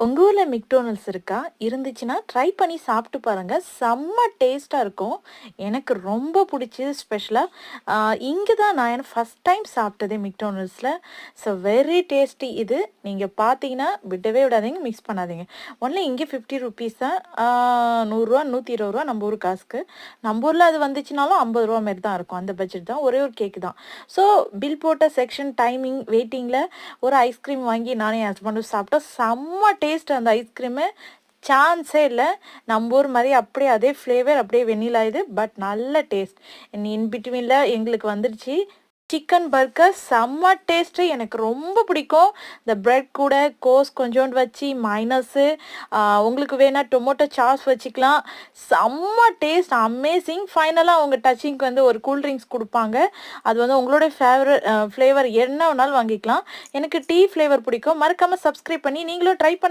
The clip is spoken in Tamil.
உங்க ஊர்ல மெக்டொனால்ட்ஸ் இருக்கா? இருந்துச்சுன்னா ட்ரை பண்ணி சாப்பிட்டு பாருங்க. செம்ம டேஸ்ட்டா இருக்கும். எனக்கு ரொம்ப புடிச்சது ஸ்பெஷலா இங்க தான் நான் ஃபர்ஸ்ட் டைம் சாப்பிட்டதே மெக்டொனால்ட்ஸ்ல. ஸோ வெரி டேஸ்டி இது. நீங்க பார்த்தீங்கன்னா விடவே விடாதீங்க, மிக்ஸ் பண்ணாதீங்க. ஒன்லி இங்கே ₹50 தான். ₹100 ₹120 நம்ம ஊர் காசுக்கு. நம்ம ஊர்ல அது வந்துச்சுனாலும் ₹50 மாரி தான் இருக்கும். அந்த பட்ஜெட் தான். ஒரே ஒரு கேக் தான். ஸோ பில் போட்ட செக்ஷன் டைமிங் வெயிட்டிங்ல ஒரு ஐஸ்கிரீம் வாங்கி நானும் என் ஹஸ்பண்டும் சாப்பிட்டோம். செம்ம டேஸ்ட் அந்த ஐஸ்கிரீமு. சான்ஸே இல்ல. நம்ம ஊர் மாரி அப்படியே அதே ஃப்ளேவர் அப்படியே வெண்ணிலா இது. பட் நல்ல டேஸ்ட். இன் பிட்வீன்ல எங்களுக்கு வந்துடுச்சு. சிக்கன் பர்கர் செம்ம டேஸ்ட்டு. எனக்கு ரொம்ப பிடிக்கும். இந்த பிரெட் கூட கோஸ் கொஞ்சோண்டு வச்சு மைனஸு உங்களுக்கு வேணா டொமேட்டோ சாஸ் வச்சுக்கலாம். செம்ம டேஸ்ட் அமேசிங். ஃபைனலா அவங்க டச்சிங்க்கு வந்து ஒரு கூல் ட்ரிங்க்ஸ் குடுப்பாங்க. அது வந்து உங்களோட ஃப்ளேவர் என்ன வேணாலும் வாங்கிக்கலாம். எனக்கு டீ ஃப்ளேவர் பிடிக்கும். மறக்காம சப்ஸ்கிரைப் பண்ணி நீங்களும் ட்ரை